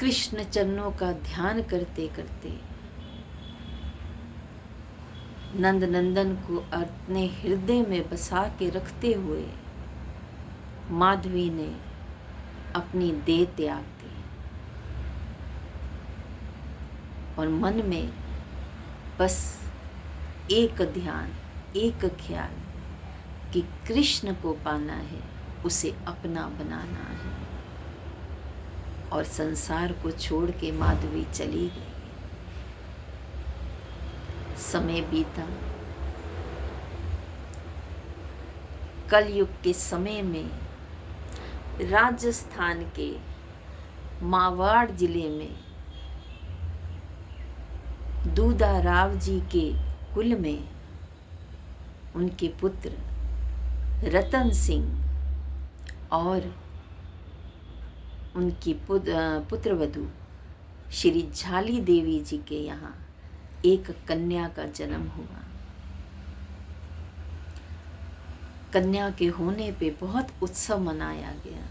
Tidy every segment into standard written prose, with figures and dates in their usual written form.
कृष्ण चरणों का ध्यान करते करते नंद नंदन को अपने हृदय में बसा के रखते हुए माधवी ने अपनी देह त्याग दी और मन में बस एक ध्यान, एक ख्याल कि कृष्ण को पाना है, उसे अपना बनाना है। और संसार को छोड़ के माधवी चली गई। समय बीता। कलयुग के समय में राजस्थान के मावाड़ जिले में दूधा राव जी के कुल में उनके पुत्र रतन सिंह और उनकी पुत्रवधू श्री झाली देवी जी के यहाँ एक कन्या का जन्म हुआ। कन्या के होने पे बहुत उत्सव मनाया गया।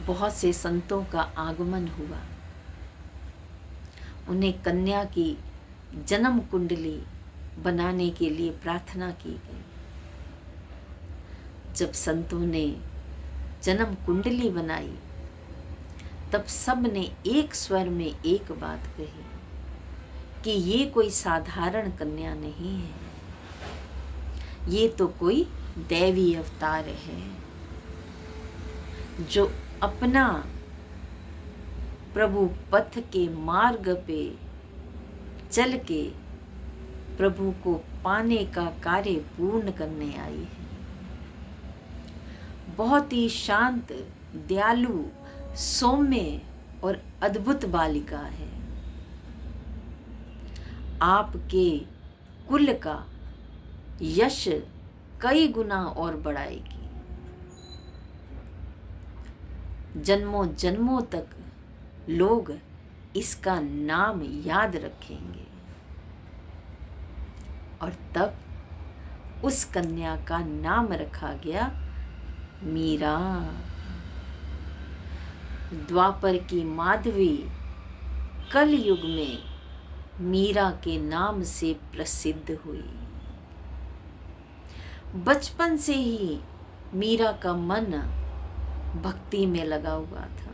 बहुत से संतों का आगमन हुआ। उन्हें कन्या की जन्म कुंडली बनाने के लिए प्रार्थना की गई। जब संतों ने जन्म कुंडली बनाई तब सब ने एक स्वर में एक बात कही कि ये कोई साधारण कन्या नहीं है, ये तो कोई दैवी अवतार है जो अपना प्रभु पथ के मार्ग पे चल के प्रभु को पाने का कार्य पूर्ण करने आई है। बहुत ही शांत, दयालु, सौम्य और अद्भुत बालिका है। आपके कुल का यश कई गुना और बढ़ाएगी। जन्मों जन्मों तक लोग इसका नाम याद रखेंगे। और तब उस कन्या का नाम रखा गया मीरा। द्वापर की माधवी कलयुग में मीरा के नाम से प्रसिद्ध हुई। बचपन से ही मीरा का मन भक्ति में लगा हुआ था।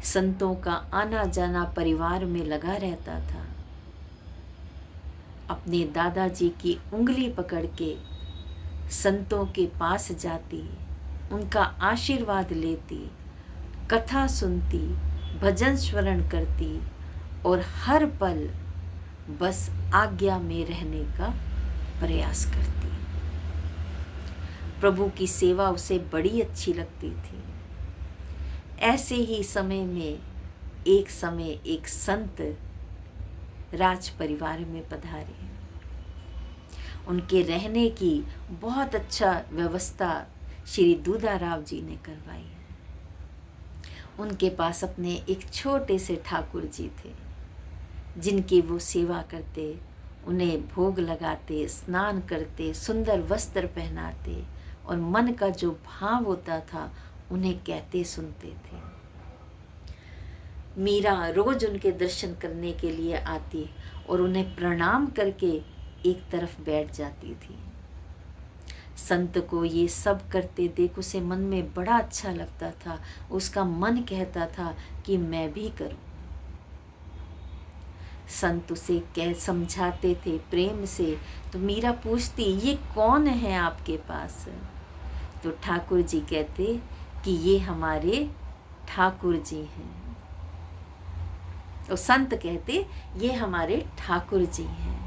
संतों का आना जाना परिवार में लगा रहता था। अपने दादाजी की उंगली पकड़ के संतों के पास जाती, उनका आशीर्वाद लेती, कथा सुनती, भजन स्मरण करती और हर पल बस आज्ञा में रहने का प्रयास करती। प्रभु की सेवा उसे बड़ी अच्छी लगती थी। ऐसे ही समय में एक संत राज परिवार में पधारे। उनके रहने की बहुत अच्छा व्यवस्था श्री दूधा राव जी ने करवाई। उनके पास अपने एक छोटे से ठाकुर जी थे जिनकी वो सेवा करते, उन्हें भोग लगाते, स्नान करते, सुंदर वस्त्र पहनाते और मन का जो भाव होता था उन्हें कहते सुनते थे। मीरा रोज उनके दर्शन करने के लिए आती और उन्हें प्रणाम करके एक तरफ बैठ जाती थी। संत को ये सब करते देख उसे मन में बड़ा अच्छा लगता था। उसका मन कहता था कि मैं भी करूं। संत उसे समझाते थे प्रेम से। तो मीरा पूछती, ये कौन है आपके पास? तो ठाकुर जी कहते कि ये हमारे ठाकुर जी हैं। तो संत कहते ये हमारे ठाकुर जी हैं।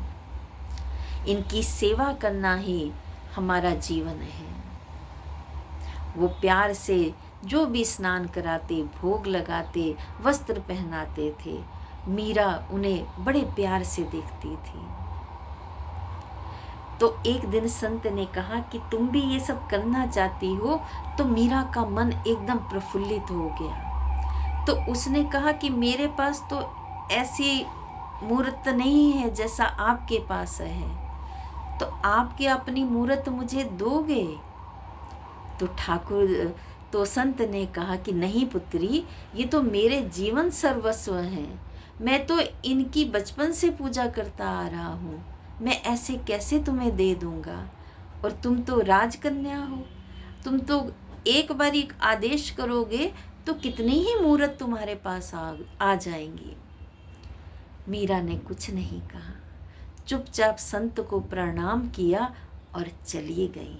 इनकी सेवा करना ही हमारा जीवन है। वो प्यार से जो भी स्नान कराते, भोग लगाते, वस्त्र पहनाते थे, मीरा उन्हें बड़े प्यार से देखती थी। तो एक दिन संत ने कहा कि तुम भी ये सब करना चाहती हो? तो मीरा का मन एकदम प्रफुल्लित हो गया। तो उसने कहा कि मेरे पास तो ऐसी मूर्त नहीं है जैसा आपके पास है, तो आपके अपनी मूर्त मुझे दोगे? तो ठाकुर तो संत ने कहा कि नहीं पुत्री, ये तो मेरे जीवन सर्वस्व हैं, मैं तो इनकी बचपन से पूजा करता आ रहा हूँ, मैं ऐसे कैसे तुम्हें दे दूंगा। और तुम तो राजकन्या हो, तुम तो एक बार एक आदेश करोगे तो कितनी ही मूर्त तुम्हारे पास आ जाएंगी। मीरा ने कुछ नहीं कहा, चुपचाप संत को प्रणाम किया और चली गई,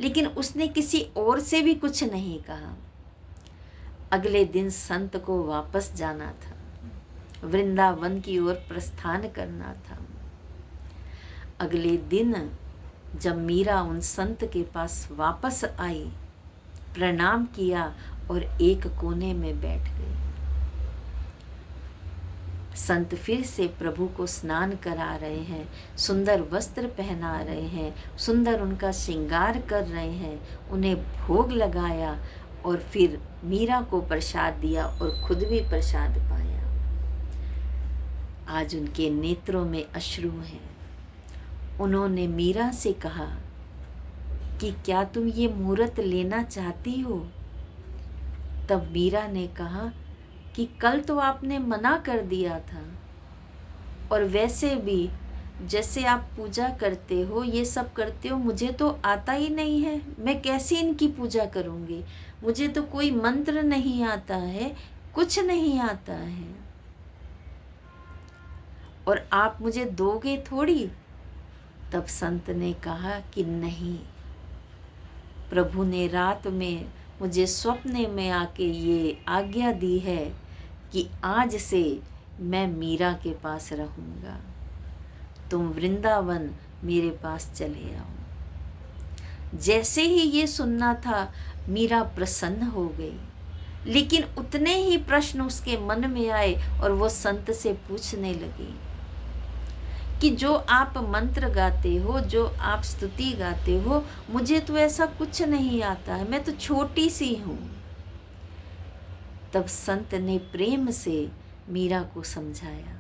लेकिन उसने किसी और से भी कुछ नहीं कहा। अगले दिन संत को वापस जाना था, वृंदावन की ओर प्रस्थान करना था। अगले दिन जब मीरा उन संत के पास वापस आई, प्रणाम किया और एक कोने में बैठ गई। संत फिर से प्रभु को स्नान करा रहे हैं, सुंदर वस्त्र पहना रहे हैं, सुंदर उनका श्रृंगार कर रहे हैं, उन्हें भोग लगाया और फिर मीरा को प्रसाद दिया और खुद भी प्रसाद पाया। आज उनके नेत्रों में अश्रु हैं। उन्होंने मीरा से कहा कि क्या तुम ये मूर्त लेना चाहती हो? तब मीरा ने कहा कि कल तो आपने मना कर दिया था, और वैसे भी जैसे आप पूजा करते हो, ये सब करते हो, मुझे तो आता ही नहीं है, मैं कैसे इनकी पूजा करूँगी, मुझे तो कोई मंत्र नहीं आता है, कुछ नहीं आता है, और आप मुझे दोगे थोड़ी। तब संत ने कहा कि नहीं, प्रभु ने रात में मुझे स्वप्न में आके ये आज्ञा दी है कि आज से मैं मीरा के पास रहूँगा, तुम वृंदावन मेरे पास चले आओ। जैसे ही ये सुनना था, मीरा प्रसन्न हो गई, लेकिन उतने ही प्रश्न उसके मन में आए और वो संत से पूछने लगी कि जो आप मंत्र गाते हो, जो आप स्तुति गाते हो, मुझे तो ऐसा कुछ नहीं आता है, मैं तो छोटी सी हूँ। तब संत ने प्रेम से मीरा को समझाया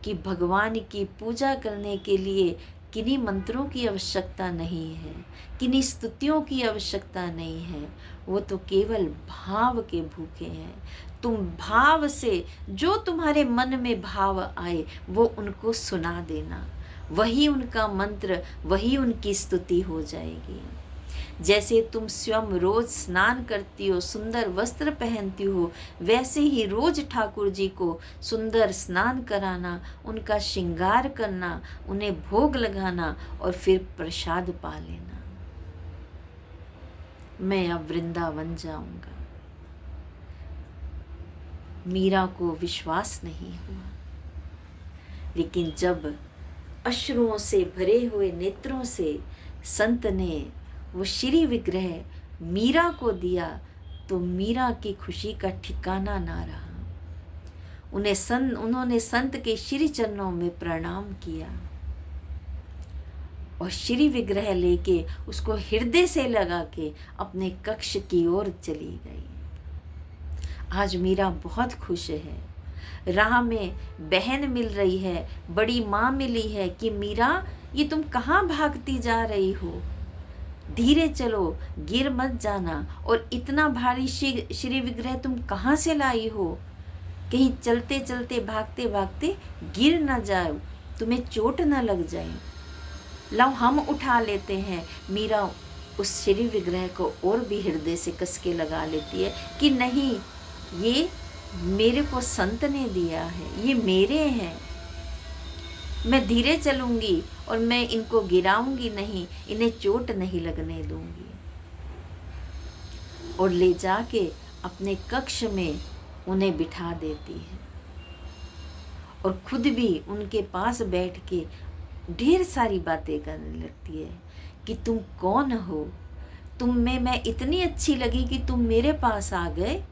कि भगवान की पूजा करने के लिए किन्हीं मंत्रों की आवश्यकता नहीं है, किन्हीं स्तुतियों की आवश्यकता नहीं है, वो तो केवल भाव के भूखे हैं। तुम भाव से, जो तुम्हारे मन में भाव आए वो उनको सुना देना, वही उनका मंत्र, वही उनकी स्तुति हो जाएगी। जैसे तुम स्वयं रोज स्नान करती हो, सुंदर वस्त्र पहनती हो, वैसे ही रोज ठाकुर जी को सुंदर स्नान कराना, उनका श्रृंगार करना, उन्हें भोग लगाना और फिर प्रसाद पा लेना। मैं अब वृंदावन जाऊंगा। मीरा को विश्वास नहीं हुआ, लेकिन जब अश्रुओं से भरे हुए नेत्रों से संत ने वो श्री विग्रह मीरा को दिया, तो मीरा की खुशी का ठिकाना ना रहा। उन्होंने संत के श्री चरणों में प्रणाम किया और श्री विग्रह लेके उसको हृदय से लगा के अपने कक्ष की ओर चली गई। आज मीरा बहुत खुश है। राह में बहन मिल रही है, बड़ी माँ मिली है कि मीरा, ये तुम कहाँ भागती जा रही हो, धीरे चलो, गिर मत जाना, और इतना भारी श्री विग्रह तुम कहाँ से लाई हो, कहीं चलते चलते भागते भागते गिर ना जाओ, तुम्हें चोट ना लग जाए, लाओ हम उठा लेते हैं। मीरा उस श्री विग्रह को और भी हृदय से कस के लगा लेती है कि नहीं, ये मेरे को संत ने दिया है, ये मेरे हैं, मैं धीरे चलूंगी और मैं इनको गिराऊंगी नहीं, इन्हें चोट नहीं लगने दूंगी। और ले जाके अपने कक्ष में उन्हें बिठा देती है और खुद भी उनके पास बैठ के ढेर सारी बातें करने लगती है कि तुम कौन हो, तुम में मैं इतनी अच्छी लगी कि तुम मेरे पास आ गए,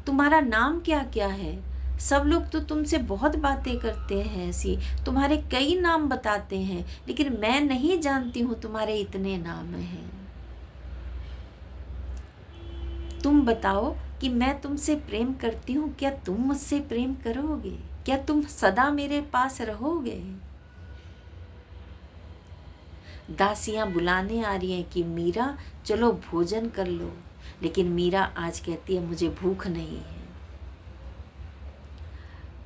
तुम्हारा नाम क्या क्या है, सब लोग तो तुमसे बहुत बातें करते हैं, ऐसी तुम्हारे कई नाम बताते हैं, लेकिन मैं नहीं जानती हूँ तुम्हारे इतने नाम हैं। तुम बताओ कि मैं तुमसे प्रेम करती हूँ, क्या तुम मुझसे प्रेम करोगे, क्या तुम सदा मेरे पास रहोगे। दासियां बुलाने आ रही हैं कि मीरा चलो भोजन कर लो, लेकिन मीरा आज कहती है मुझे भूख नहीं है।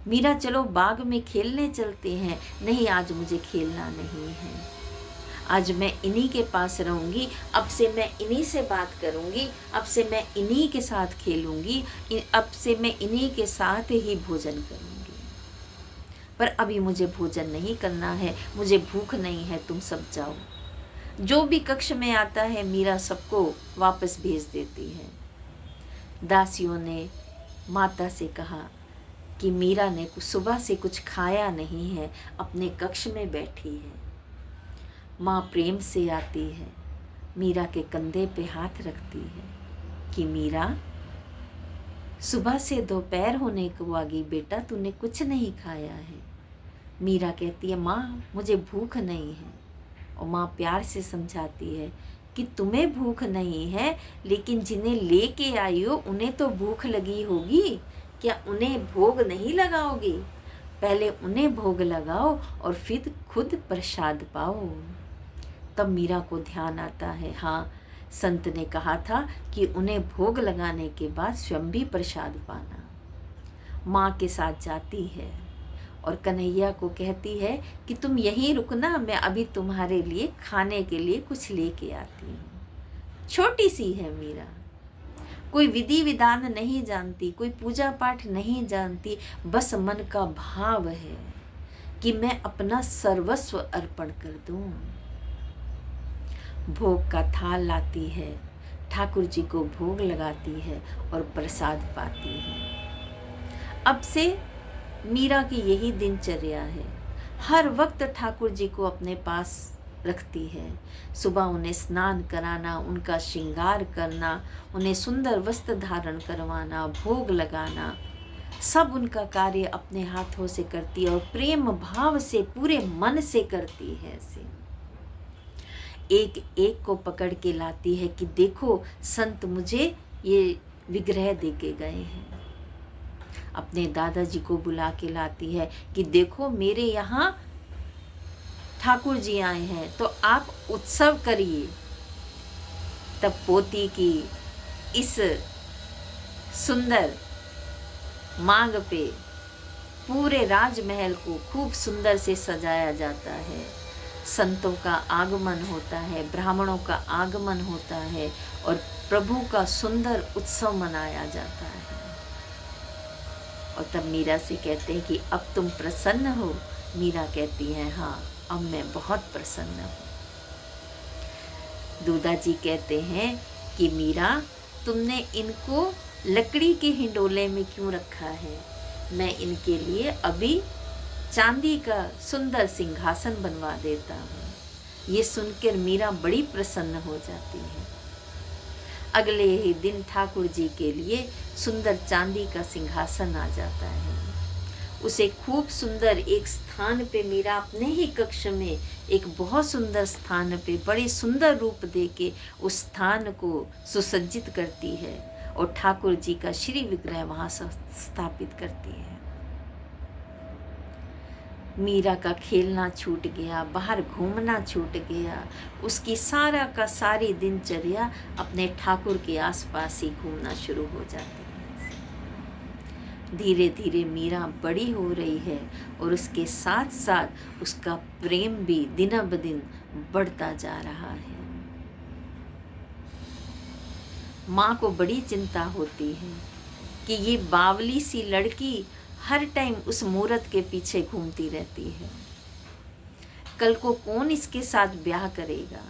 मीरा चलो बाग में खेलने चलते हैं। नहीं, आज मुझे खेलना नहीं है, आज मैं इन्हीं के पास रहूंगी, अब से मैं इन्हीं से बात करूंगी, अब से मैं इन्हीं के साथ खेलूंगी, अब से मैं इन्हीं के साथ ही भोजन करूंगी। पर अभी मुझे भोजन नहीं करना है, मुझे भूख नहीं है, तुम सब जाओ। जो भी कक्ष में आता है मीरा सबको वापस भेज देती है। दासियों ने माता से कहा कि मीरा ने सुबह से कुछ खाया नहीं है, अपने कक्ष में बैठी है। माँ प्रेम से आती है, मीरा के कंधे पे हाथ रखती है कि मीरा, सुबह से दोपहर होने को आ गई बेटा, तूने कुछ नहीं खाया है। मीरा कहती है माँ मुझे भूख नहीं है। और माँ प्यार से समझाती है कि तुम्हें भूख नहीं है, लेकिन जिन्हें लेके आई हो उन्हें तो भूख लगी होगी, क्या उन्हें भोग नहीं लगाओगी? पहले उन्हें भोग लगाओ और फिर खुद प्रसाद पाओ। तब मीरा को ध्यान आता है, हाँ संत ने कहा था कि उन्हें भोग लगाने के बाद स्वयं भी प्रसाद पाना। माँ के साथ जाती है और कन्हैया को कहती है कि तुम यहीं रुकना, मैं अभी तुम्हारे लिए खाने के लिए कुछ लेके आती हूँ। छोटी सी है मीरा, कोई विधि विधान नहीं जानती, कोई पूजा पाठ नहीं जानती, बस मन का भाव है कि मैं अपना सर्वस्व अर्पण कर दूं। भोग का थाल लाती है, ठाकुर जी को भोग लगाती है और प्रसाद पाती है। अब से मीरा की यही दिनचर्या है, हर वक्त ठाकुर जी को अपने पास रखती है। सुबह उन्हें स्नान कराना, उनका श्रृंगार करना, उन्हें सुंदर वस्त्र धारण करवाना, भोग लगाना, सब उनका कार्य अपने हाथों से करती है और प्रेम भाव से पूरे मन से करती है। ऐसे एक एक को पकड़ के लाती है कि देखो संत मुझे ये विग्रह दे के गए हैं। अपने दादाजी को बुला के लाती है कि देखो मेरे यहाँ ठाकुर जी आए हैं, तो आप उत्सव करिए। तब पोती की इस सुंदर मांग पे पूरे राजमहल को खूब सुंदर से सजाया जाता है। संतों का आगमन होता है, ब्राह्मणों का आगमन होता है और प्रभु का सुंदर उत्सव मनाया जाता है। और तब मीरा से कहते हैं कि अब तुम प्रसन्न हो? मीरा कहती है हाँ, अब मैं बहुत प्रसन्न हूँ। दूधा जी कहते हैं कि मीरा तुमने इनको लकड़ी के हिंडोले में क्यों रखा है? मैं इनके लिए अभी चांदी का सुंदर सिंहासन बनवा देता हूँ। ये सुनकर मीरा बड़ी प्रसन्न हो जाती है। अगले ही दिन ठाकुर जी के लिए सुंदर चांदी का सिंहासन आ जाता है। उसे खूब सुंदर एक स्थान पे मीरा अपने ही कक्ष में एक बहुत सुंदर स्थान पे बड़े सुंदर रूप देके उस स्थान को सुसज्जित करती है और ठाकुर जी का श्री विग्रह वहाँ स्थापित करती है। मीरा का खेलना छूट गया, बाहर घूमना छूट गया, उसकी सारा का सारी दिनचर्या अपने ठाकुर के आसपास ही घूमना शुरू हो जाती है। धीरे धीरे मीरा बड़ी हो रही है और उसके साथ साथ उसका प्रेम भी दिन ब दिन बढ़ता जा रहा है। माँ को बड़ी चिंता होती है कि ये बावली सी लड़की हर टाइम उस मूरत के पीछे घूमती रहती है, कल को कौन इसके साथ ब्याह करेगा?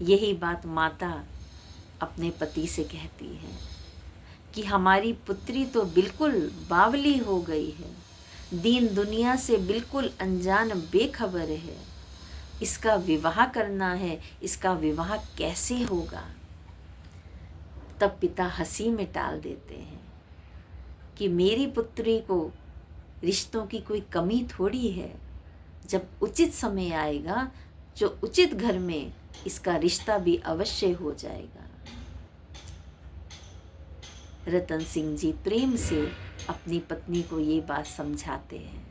यही बात माता अपने पति से कहती है कि हमारी पुत्री तो बिल्कुल बावली हो गई है, दीन दुनिया से बिल्कुल अनजान बेखबर है, इसका विवाह करना है, इसका विवाह कैसे होगा? तब पिता हंसी में टाल देते हैं कि मेरी पुत्री को रिश्तों की कोई कमी थोड़ी है, जब उचित समय आएगा जो उचित घर में इसका रिश्ता भी अवश्य हो जाएगा। रतन सिंह जी प्रेम से अपनी पत्नी को ये बात समझाते हैं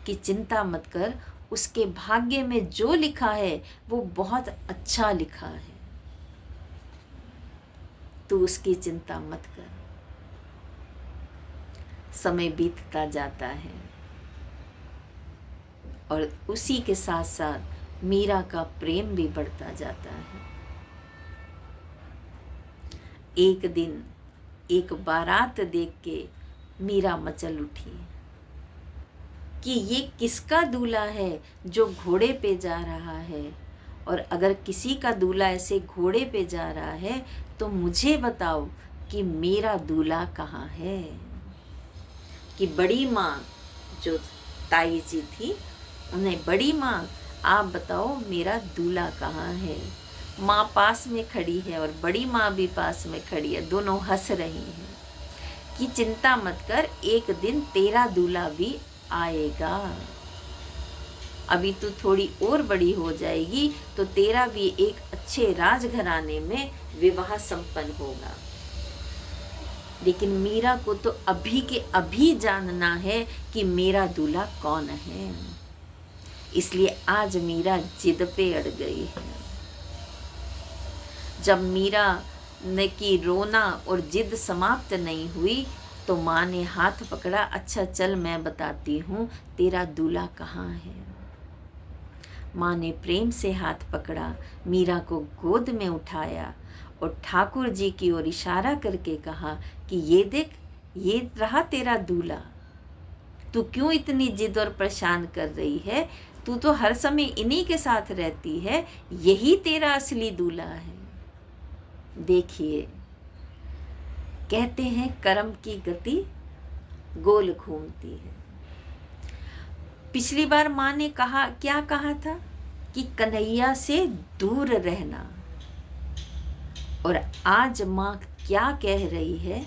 कि चिंता मत कर, उसके भाग्य में जो लिखा है वो बहुत अच्छा लिखा है। तू उसकी चिंता मत कर। समय बीतता जाता है और उसी के साथ साथ मीरा का प्रेम भी बढ़ता जाता है। एक दिन एक बारात देख के मीरा मचल उठी कि ये किसका दूल्हा है जो घोड़े पे जा रहा है, और अगर किसी का दूल्हा ऐसे घोड़े पे जा रहा है तो मुझे बताओ कि मेरा दूल्हा कहाँ है। कि बड़ी माँ जो ताई जी थी, उन्हें बड़ी माँ आप बताओ मेरा दूल्हा कहाँ है। माँ पास में खड़ी है और बड़ी माँ भी पास में खड़ी है, दोनों हंस रही हैं कि चिंता मत कर, एक दिन तेरा दूल्हा भी आएगा। अभी तू थोड़ी और बड़ी हो जाएगी तो तेरा भी एक अच्छे राजघराने में विवाह संपन्न होगा। लेकिन मीरा को तो अभी के अभी जानना है कि मेरा दूल्हा कौन है। इसलिए आज मीरा जिद पे अड़ गई है। जब मीरा ने की रोना और जिद समाप्त नहीं हुई तो माँ ने हाथ पकड़ा, अच्छा चल मैं बताती हूँ तेरा दूल्हा कहाँ है। माँ ने प्रेम से हाथ पकड़ा, मीरा को गोद में उठाया और ठाकुर जी की ओर इशारा करके कहा कि ये देख, ये रहा तेरा दूल्हा। तू क्यों इतनी जिद और परेशान कर रही है, तू तो हर समय इन्हीं के साथ रहती है, यही तेरा असली दूल्हा है। देखिए, कहते हैं कर्म की गति गोल घूमती है। पिछली बार माँ ने कहा, क्या कहा था कि कन्हैया से दूर रहना, और आज माँ क्या कह रही है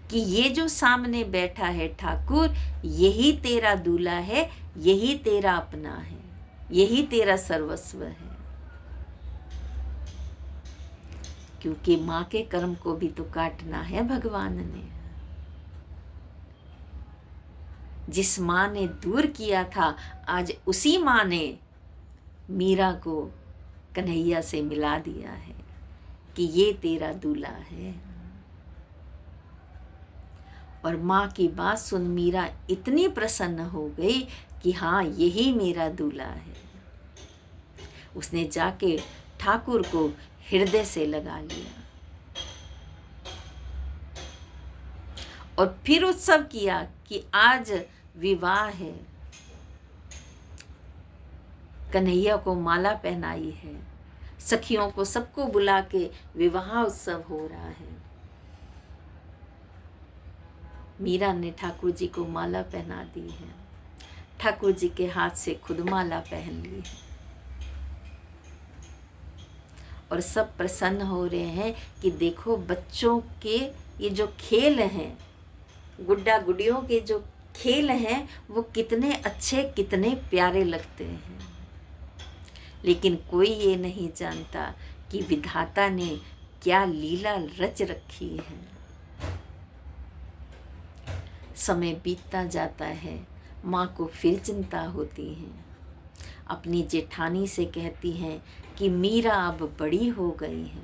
कि ये जो सामने बैठा है ठाकुर, यही तेरा दूल्हा है, यही तेरा अपना है, यही तेरा सर्वस्व है। क्योंकि माँ के कर्म को भी तो काटना है भगवान ने। जिस माँ ने दूर किया था, आज उसी माँ ने मीरा को कन्हैया से मिला दिया है कि ये तेरा दूल्हा है। और माँ की बात सुन मीरा इतनी प्रसन्न हो गई कि हाँ, यही मेरा दूल्हा है। उसने जाके ठाकुर को हृदय से लगा लिया और फिर उत्सव किया कि आज विवाह है। कन्हैया को माला पहनाई है, सखियों को सबको बुला के विवाह उत्सव हो रहा है। मीरा ने ठाकुर जी को माला पहना दी है, ठाकुर जी के हाथ से खुद माला पहन ली है और सब प्रसन्न हो रहे हैं कि देखो बच्चों के ये जो खेल हैं, गुड्डा गुडियों के जो खेल हैं, वो कितने अच्छे कितने प्यारे लगते हैं। लेकिन कोई ये नहीं जानता कि विधाता ने क्या लीला रच रखी है। समय बीतता जाता है, माँ को फिर चिंता होती है। अपनी जेठानी से कहती हैं कि मीरा अब बड़ी हो गई है,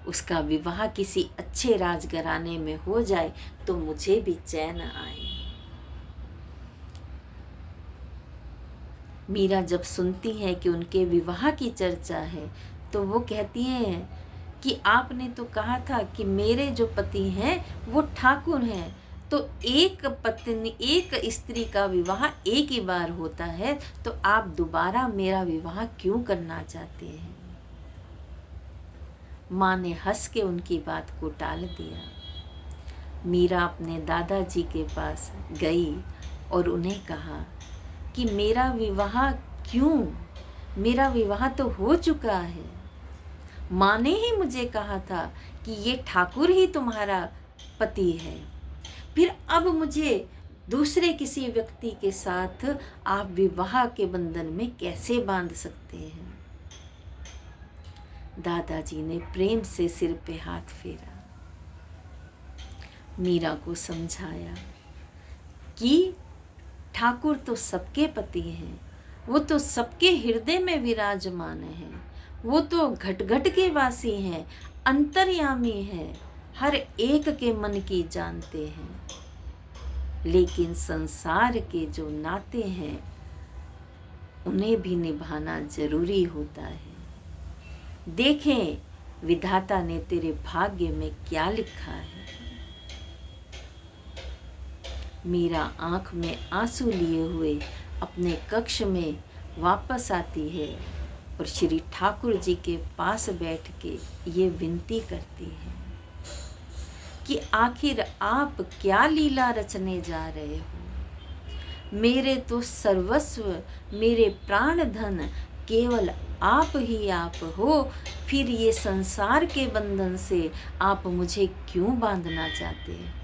उसका विवाह किसी अच्छे राजघराने में हो जाए तो मुझे भी चैन आए। मीरा जब सुनती है कि उनके विवाह की चर्चा है तो वो कहती हैं कि आपने तो कहा था कि मेरे जो पति हैं वो ठाकुर हैं, तो एक पत्नी एक स्त्री का विवाह एक ही बार होता है, तो आप दोबारा मेरा विवाह क्यों करना चाहते हैं। माँ ने हंस के उनकी बात को टाल दिया। मीरा अपने दादाजी के पास गई और उन्हें कहा कि मेरा विवाह क्यों, मेरा विवाह तो हो चुका है। माँ ने ही मुझे कहा था कि ये ठाकुर ही तुम्हारा पति है, फिर अब मुझे दूसरे किसी व्यक्ति के साथ आप विवाह के बंधन में कैसे बांध सकते हैं। दादाजी ने प्रेम से सिर पे हाथ फेरा, मीरा को समझाया कि ठाकुर तो सबके पति हैं, वो तो सबके हृदय में विराजमान हैं, वो तो घट घट के वासी हैं। अंतर्यामी है, हर एक के मन की जानते हैं, लेकिन संसार के जो नाते हैं उन्हें भी निभाना जरूरी होता है। देखें विधाता ने तेरे भाग्य में क्या लिखा है। मीरा आंख में आंसू लिए हुए अपने कक्ष में वापस आती है और श्री ठाकुर जी के पास बैठ के ये विनती करती है कि आखिर आप क्या लीला रचने जा रहे हो। मेरे तो सर्वस्व, मेरे प्राण धन केवल आप ही आप हो, फिर ये संसार के बंधन से आप मुझे क्यों बांधना चाहते हो।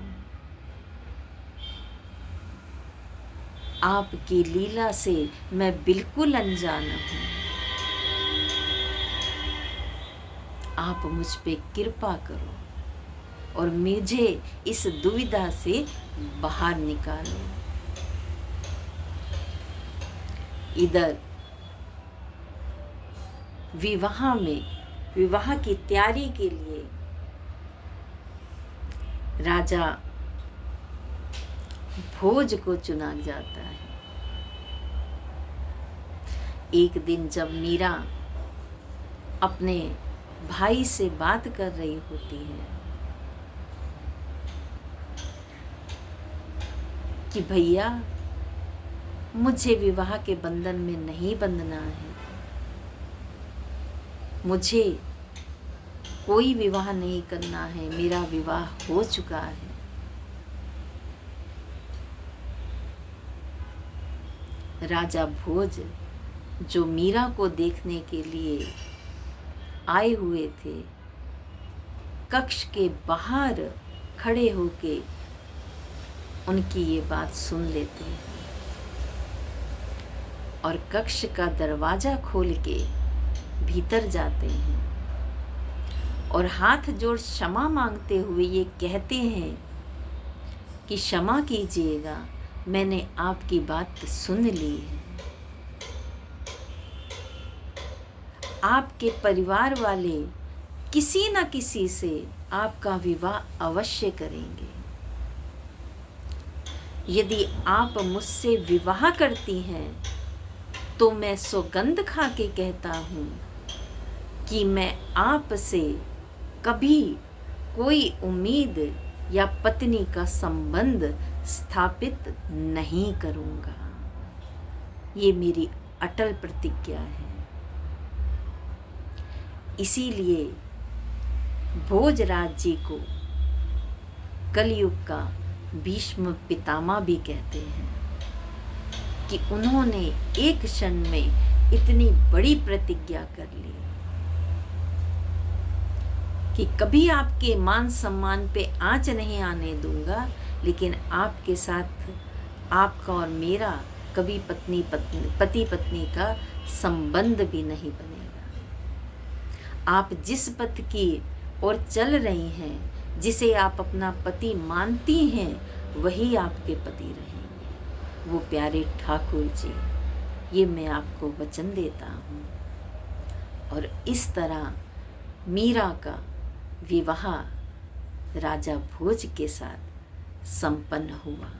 आपकी लीला से मैं बिल्कुल अनजान हूँ। आप मुझ पे कृपा करो और मुझे इस दुविधा से बाहर निकालो। इधर विवाह की तैयारी के लिए राजा भोज को चुना जाता है। एक दिन जब मीरा अपने भाई से बात कर रही होती है कि भैया मुझे विवाह के बंधन में नहीं बंधना है, मुझे कोई विवाह नहीं करना है, मेरा विवाह हो चुका है। राजा भोज जो मीरा को देखने के लिए आए हुए थे, कक्ष के बाहर खड़े होके उनकी ये बात सुन लेते हैं और कक्ष का दरवाजा खोल के भीतर जाते हैं और हाथ जोड़ क्षमा मांगते हुए ये कहते हैं कि क्षमा कीजिएगा, मैंने आपकी बात सुन ली है। आपके परिवार वाले किसी न किसी से आपका विवाह अवश्य करेंगे। यदि आप मुझसे विवाह करती हैं तो मैं सौगंध खा के कहता हूँ कि मैं आपसे कभी कोई उम्मीद या पत्नी का संबंध स्थापित नहीं करूँगा। ये मेरी अटल प्रतिज्ञा है। इसीलिए भोजराज जी को कलयुग का भीष्म पितामह भी कहते हैं कि उन्होंने एक क्षण में इतनी बड़ी प्रतिज्ञा कर ली कि कभी आपके मान सम्मान पे आंच नहीं आने दूंगा, लेकिन आपके साथ आपका और मेरा कभी पति पत्नी का संबंध भी नहीं बनेगा। आप जिस पथ की ओर चल रही हैं, जिसे आप अपना पति मानती हैं, वही आपके पति रहेंगे, वो प्यारे ठाकुर जी। ये मैं आपको वचन देता हूँ। और इस तरह मीरा का विवाह राजा भोज के साथ संपन्न हुआ।